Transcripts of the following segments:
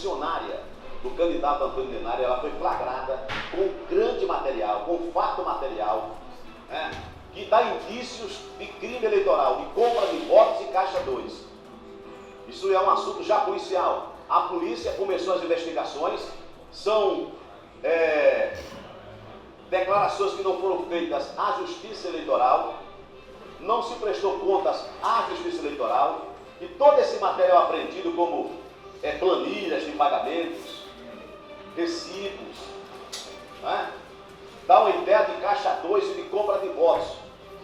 funcionária do candidato Antônio Denário, ela foi flagrada com grande material, com fato material, né, que dá indícios de crime eleitoral, de compra de votos e caixa 2. Isso é um assunto já policial. A polícia começou as investigações, são declarações que não foram feitas à Justiça Eleitoral, não se prestou contas à Justiça Eleitoral, e todo esse material apreendido, como planilhas de pagamentos, recibos, né, dá uma ideia de caixa 2 e de compra de votos,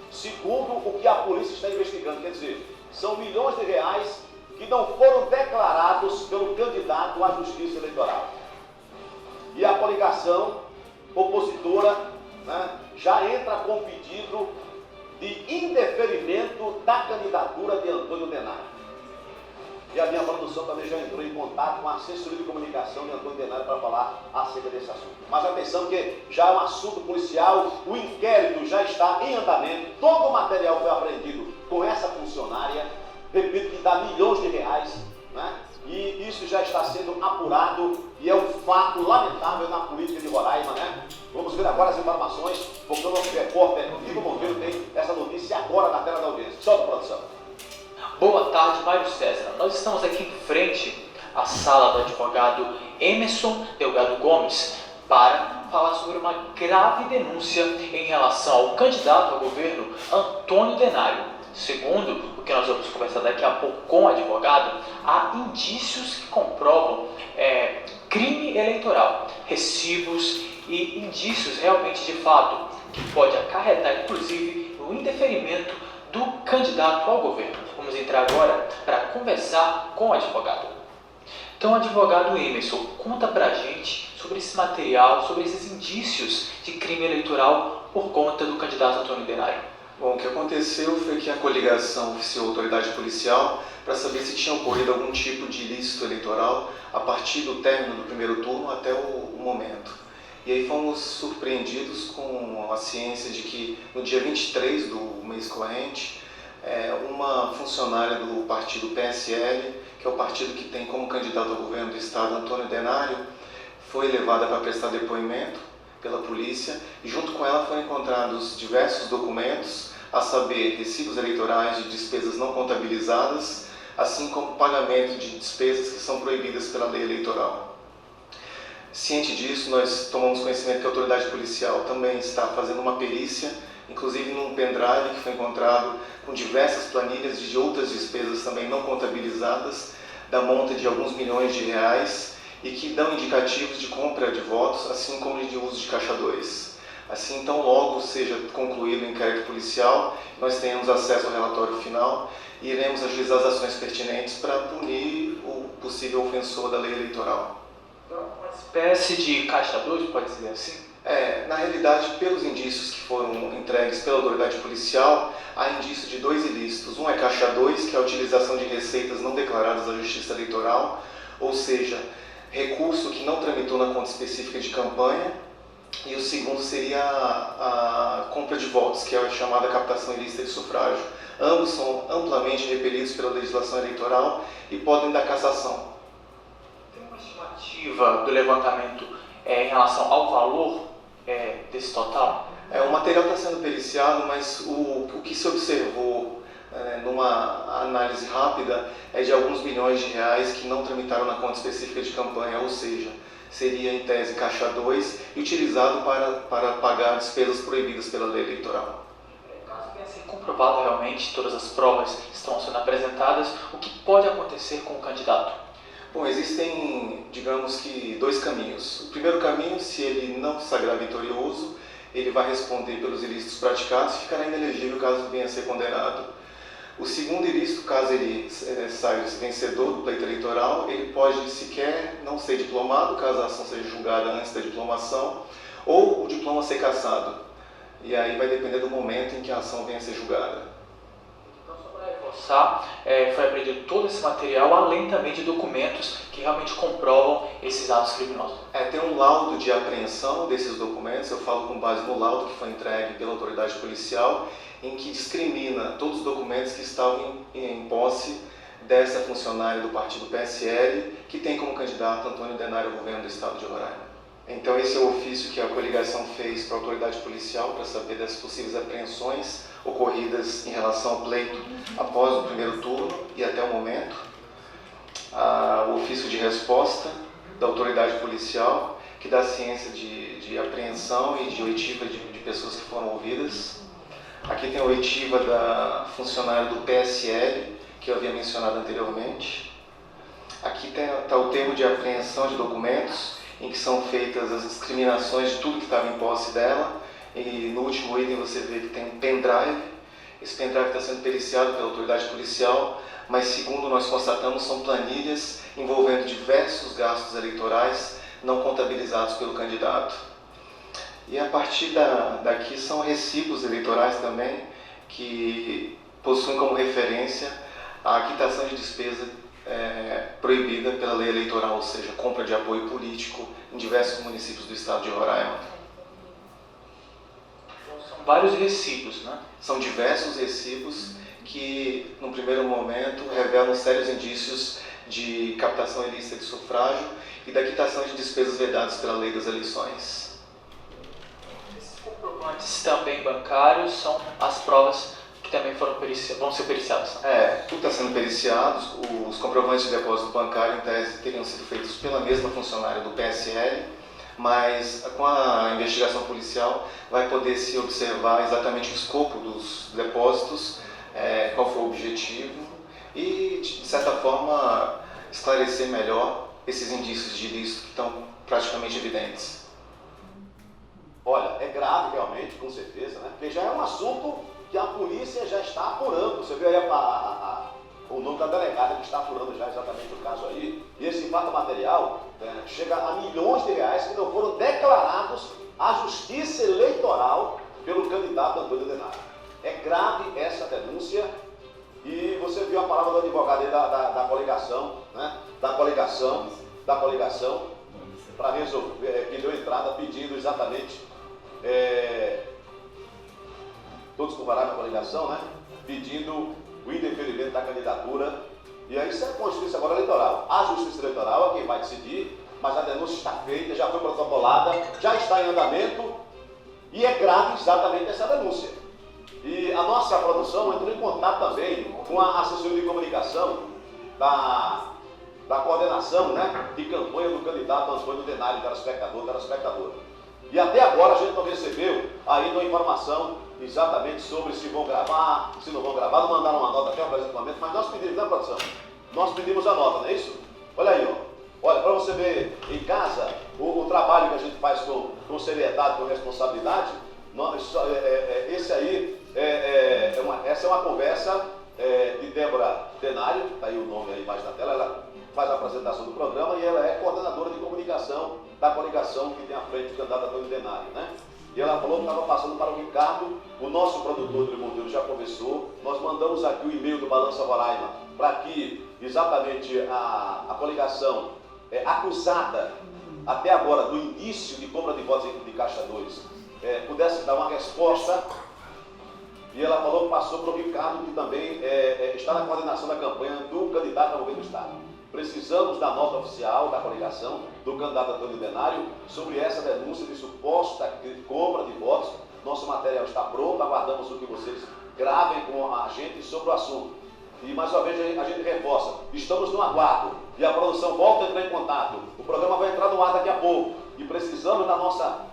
segundo o que a polícia está investigando. Quer dizer, são milhões de reais que não foram declarados pelo candidato à Justiça Eleitoral. E a coligação opositora, né, já entra com pedido de indeferimento da candidatura de Antônio Denário. E a minha produção também já entrou em contato com a assessoria de comunicação de Antônio Denário para falar acerca desse assunto. Mas atenção que já é um assunto policial, o inquérito já está em andamento, todo o material foi apreendido com essa funcionária, repito que dá milhões de reais, né? E isso já está sendo apurado e é um fato lamentável na política de Roraima, né? Vamos ver agora as informações, porque o nosso repórter Vitor Monteiro tem essa notícia agora na tela da audiência. Solta a produção. Boa tarde, Mário César. Nós estamos aqui em frente à sala do advogado Emerson Delgado Gomes para falar sobre uma grave denúncia em relação ao candidato ao governo Antônio Denário. Segundo o que nós vamos conversar daqui a pouco com o advogado, há indícios que comprovam crime eleitoral, recibos e indícios realmente de fato que pode acarretar inclusive o indeferimento do candidato ao governo. Vamos entrar agora para conversar com o advogado. Então, advogado Emerson, conta pra gente sobre esse material, sobre esses indícios de crime eleitoral por conta do candidato Antônio Denário. Bom, o que aconteceu foi que a coligação oficiou a autoridade policial para saber se tinha ocorrido algum tipo de ilícito eleitoral a partir do término do primeiro turno até o momento. E aí fomos surpreendidos com a ciência de que no dia 23 do mês corrente, uma funcionária do partido PSL, que é o partido que tem como candidato ao governo do estado Antônio Denário, foi levada para prestar depoimento pela polícia e junto com ela foram encontrados diversos documentos, a saber, recibos eleitorais de despesas não contabilizadas, assim como pagamento de despesas que são proibidas pela lei eleitoral. Ciente disso, nós tomamos conhecimento que a autoridade policial também está fazendo uma perícia, inclusive num pendrive que foi encontrado com diversas planilhas de outras despesas também não contabilizadas, da monta de alguns milhões de reais, e que dão indicativos de compra de votos, assim como de uso de caixa 2. Assim, então, logo seja concluído o inquérito policial, nós tenhamos acesso ao relatório final e iremos agilizar as ações pertinentes para punir o possível ofensor da lei eleitoral. Uma espécie de caixa 2, pode dizer assim? Na realidade, pelos indícios que foram entregues pela autoridade policial, há indício de 2 ilícitos. Um é caixa 2, que é a utilização de receitas não declaradas à Justiça Eleitoral, ou seja, recurso que não tramitou na conta específica de campanha, e o segundo seria a compra de votos, que é a chamada captação ilícita de sufrágio. Ambos são amplamente repelidos pela legislação eleitoral e podem dar cassação. Tem uma estimativa do levantamento em relação ao valor desse total? O material está sendo periciado, mas o que se observou numa análise rápida é de alguns milhões de reais que não tramitaram na conta específica de campanha, ou seja, seria em tese caixa 2 e utilizado para pagar despesas proibidas pela lei eleitoral. Caso tenha sido comprovado realmente, todas as provas estão sendo apresentadas, o que pode acontecer com o candidato? Bom, existem, digamos que, 2 caminhos. O primeiro caminho, se ele não se sagrar vitorioso, ele vai responder pelos ilícitos praticados e ficará inelegível caso venha a ser condenado. O segundo ilícito, caso ele saia vencedor do pleito eleitoral, ele pode sequer não ser diplomado, caso a ação seja julgada antes da diplomação, ou o diploma ser cassado. E aí vai depender do momento em que a ação venha a ser julgada. Então, só para reforçar, foi apreendido todo esse material, além também de documentos que realmente comprovam esses atos criminosos. Tem um laudo de apreensão desses documentos, eu falo com base no laudo que foi entregue pela autoridade policial, em que discrimina todos os documentos que estavam em posse dessa funcionária do partido PSL, que tem como candidato Antônio Denário ao governo do estado de Roraima. Então esse é o ofício que a coligação fez para a autoridade policial para saber das possíveis apreensões ocorridas em relação ao pleito após o primeiro turno e até o momento. O ofício de resposta da autoridade policial, que dá ciência de apreensão e de oitiva de pessoas que foram ouvidas. Aqui tem a oitiva da funcionária do PSL, que eu havia mencionado anteriormente. Aqui está o termo de apreensão de documentos, em que são feitas as discriminações de tudo que estava em posse dela. E no último item você vê que tem um pendrive. Esse pendrive está sendo periciado pela autoridade policial, mas segundo nós constatamos, são planilhas envolvendo diversos gastos eleitorais não contabilizados pelo candidato. E a partir daqui são recibos eleitorais também, que possuem como referência a quitação de despesa proibida pela lei eleitoral, ou seja, compra de apoio político em diversos municípios do estado de Roraima. São vários recibos, né? São diversos recibos que, no primeiro momento, revelam sérios indícios de captação ilícita de sufrágio e da quitação de despesas vedadas pela lei das eleições. Esses comprovantes também bancários são as provas que também vão ser periciadas. Tudo está sendo periciado. Os comprovantes de depósito bancário, em tese, teriam sido feitos pela mesma funcionária do PSL, mas com a investigação policial vai poder se observar exatamente o escopo dos depósitos, qual foi o objetivo e, de certa forma, esclarecer melhor esses indícios de ilícito que estão praticamente evidentes. Olha, é grave realmente, com certeza, né? Porque já é um assunto que a polícia já está apurando. Você viu aí o nome da delegada que está apurando já exatamente o caso aí. E esse fato material chega a milhões de reais que não foram declarados à Justiça Eleitoral pelo candidato Antônio Denário. É grave essa denúncia. E você viu a palavra do advogado aí da coligação, né? Da coligação, para resolver, que deu entrada pedindo exatamente, todos compararam a coligação, né? Pedindo o indeferimento da candidatura. E aí isso é com a Justiça agora eleitoral. A Justiça Eleitoral é quem vai decidir, mas a denúncia está feita, já foi protocolada, já está em andamento e é grave exatamente essa denúncia. E a nossa produção entrou em contato também com a assessoria de comunicação da coordenação, né, de campanha do candidato Antônio Denário, telespectadora. E até agora a gente não recebeu ainda uma informação exatamente sobre se vão gravar, se não vão gravar, não mandaram uma nota até o presente momento, mas nós pedimos, né, produção? Nós pedimos a nota, não é isso? Olha aí, ó. Olha, para você ver em casa o trabalho que a gente faz com seriedade, com responsabilidade, esse aí, essa é uma conversa de Débora Denário, está aí o nome aí embaixo da tela, ela faz a apresentação do programa e ela é coordenadora de comunicação da coligação que tem à frente o candidato Antônio Denário, né? E ela falou que estava passando para o Ricardo, o nosso produtor de Monteiro já conversou, nós mandamos aqui o e-mail do Balança Roraima para que exatamente a coligação acusada até agora do início de compra de votos de Caixa 2 pudesse dar uma resposta. E ela falou que passou para o Ricardo, que também está na coordenação da campanha do candidato ao governo do Estado. Precisamos da nota oficial da coligação do candidato Antônio Denário sobre essa denúncia de suposta compra de votos. Nosso material está pronto, aguardamos o que vocês gravem com a gente sobre o assunto. E mais uma vez a gente reforça, estamos no aguardo e a produção volta a entrar em contato. O programa vai entrar no ar daqui a pouco e precisamos da nota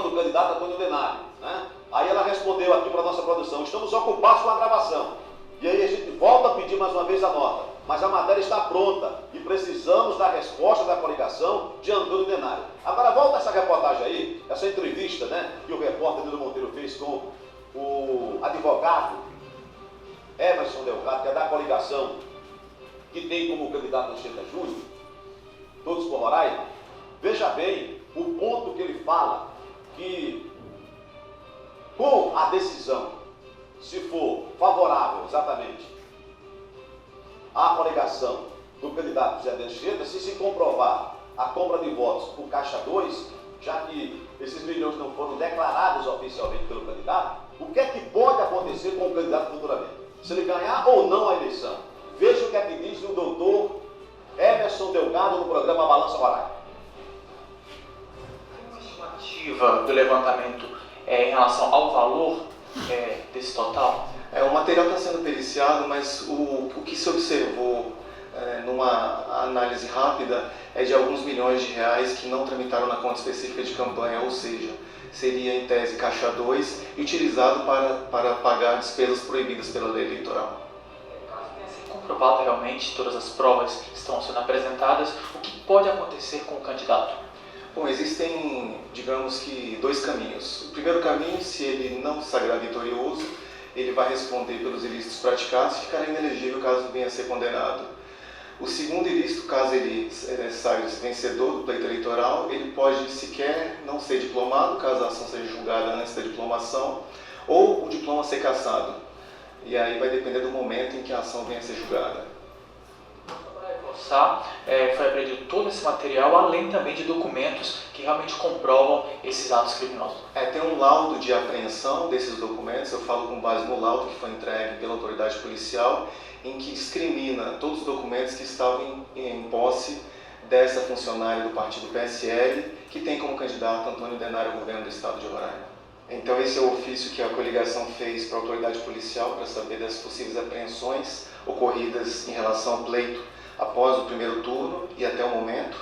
do candidato Antônio Denário, né? Aí ela respondeu aqui para a nossa produção, estamos ocupados com a gravação. E aí a gente volta a pedir mais uma vez a nota. Mas a matéria está pronta e precisamos da resposta da coligação de Antônio Denário. Agora volta essa reportagem aí, essa entrevista, né, que o repórter Nilo Monteiro fez com o advogado Emerson Delgado, que é da coligação, que tem como candidato Anchieta Júnior, todos por Roraima. Veja bem o ponto que ele fala, que com a decisão, se for favorável exatamente à coligação do candidato José de Anchieta, se comprovar a compra de votos por Caixa 2, já que esses milhões não foram declarados oficialmente pelo candidato, o que é que pode acontecer com o candidato futuramente? Se ele ganhar ou não a eleição. Veja o que é que diz o doutor Emerson Delgado no programa Balança Roraima. Tem uma estimativa do levantamento em relação ao valor desse total? O material está sendo periciado, mas o que se observou numa análise rápida é de alguns milhões de reais que não tramitaram na conta específica de campanha, ou seja, seria em tese caixa 2 e utilizado para pagar despesas proibidas pela lei eleitoral. Caso tenha sido comprovado realmente todas as provas que estão sendo apresentadas, o que pode acontecer com o candidato? Bom, existem, digamos que, dois caminhos. O primeiro caminho, se ele não se sagrar vitorioso, ele vai responder pelos ilícitos praticados e ficará inelegível caso venha a ser condenado. O segundo ilícito, caso ele sagre-se vencedor do pleito eleitoral, ele pode sequer não ser diplomado, caso a ação seja julgada antes da diplomação, ou o diploma ser cassado. E aí vai depender do momento em que a ação venha a ser julgada. Para reforçar, foi apreendido todo esse material, além também de documentos que realmente comprovam esses atos criminosos. Tem um laudo de apreensão desses documentos, eu falo com base no laudo que foi entregue pela autoridade policial, em que discrimina todos os documentos que estavam em posse dessa funcionária do partido PSL, que tem como candidato Antônio Denário ao governo do estado de Roraima. Então esse é o ofício que a coligação fez para a autoridade policial para saber das possíveis apreensões ocorridas em relação ao pleito após o primeiro turno e até o momento.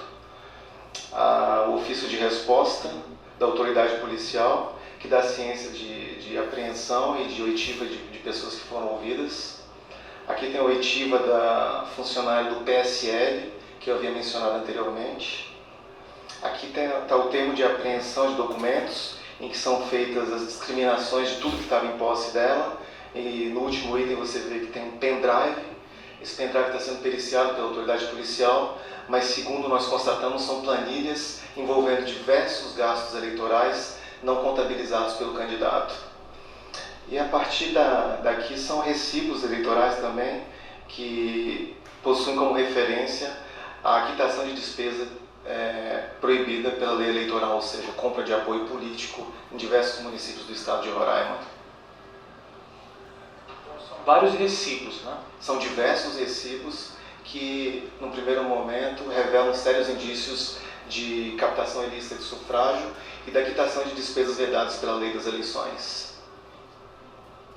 O ofício de resposta da autoridade policial, que dá ciência de apreensão e de oitiva de pessoas que foram ouvidas. Aqui tem a oitiva da funcionária do PSL, que eu havia mencionado anteriormente. Aqui está o termo de apreensão de documentos, em que são feitas as discriminações de tudo que estava em posse dela. E no último item você vê que tem um pendrive. Esse pendrive está sendo periciado pela autoridade policial, mas segundo nós constatamos, são planilhas envolvendo diversos gastos eleitorais não contabilizados pelo candidato. E a partir daqui são recibos eleitorais também, que possuem como referência a quitação de despesa proibida pela lei eleitoral, ou seja, compra de apoio político em diversos municípios do estado de Roraima. São vários recibos, né? São diversos recibos que, no primeiro momento, revelam sérios indícios de captação ilícita de sufrágio e da quitação de despesas vedadas pela lei das eleições.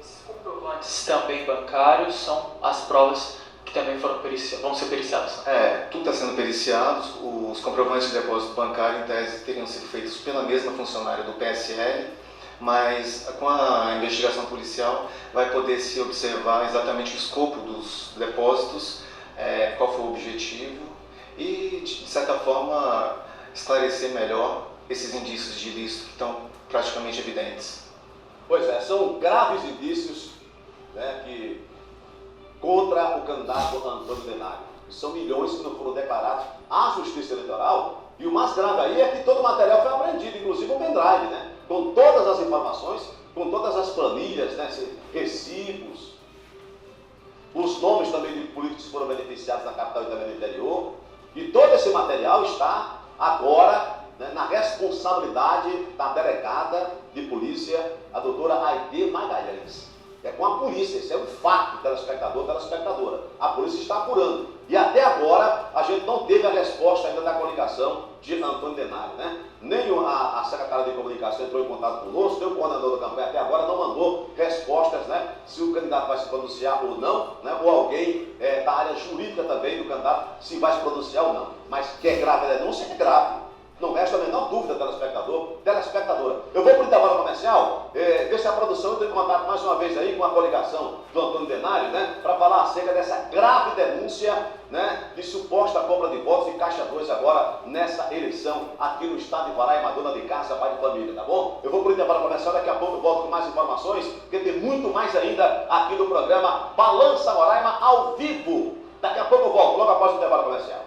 Esses comprovantes também bancários são as provas que também vão ser periciadas. Tudo está sendo periciado. Os comprovantes de depósito bancário, em tese, teriam sido feitos pela mesma funcionária do PSL, mas com a investigação policial vai poder se observar exatamente o escopo dos depósitos, qual foi o objetivo e, de certa forma, esclarecer melhor esses indícios de ilícito que estão praticamente evidentes. Pois é, são graves indícios, que contra o candidato Antônio Denário. São milhões que não foram declarados à Justiça Eleitoral, e o mais grave aí é que todo o material foi apreendido, inclusive o pendrive, com todas as informações, com todas as planilhas, recibos, os nomes também de políticos que foram beneficiados na capital e também no interior, e todo esse material está agora na responsabilidade da delegada de polícia, a doutora Aide Magalhães. É com a polícia, isso é um fato, telespectador, telespectadora. A polícia está apurando. E até agora a gente não teve a resposta ainda da coligação de Antônio Denário, Nem a secretária de comunicação entrou em contato conosco, nem o coordenador da campanha até agora não mandou respostas, se o candidato vai se pronunciar ou não, ou alguém da área jurídica também do candidato se vai se pronunciar ou não. Mas que é grave a denúncia, é grave. Não resta a menor dúvida, telespectador, telespectadora. Eu vou para o intervalo comercial, ver se a produção entra em contato mais uma vez aí com a coligação do Antônio Denário, para falar acerca dessa grave denúncia, de suposta compra de votos de Caixa 2 agora nessa eleição aqui no estado de Roraima, dona de casa, pai de família, tá bom? Eu vou para o intervalo comercial, daqui a pouco eu volto com mais informações, porque tem muito mais ainda aqui no programa Balança Roraima ao vivo. Daqui a pouco eu volto, logo após o intervalo comercial.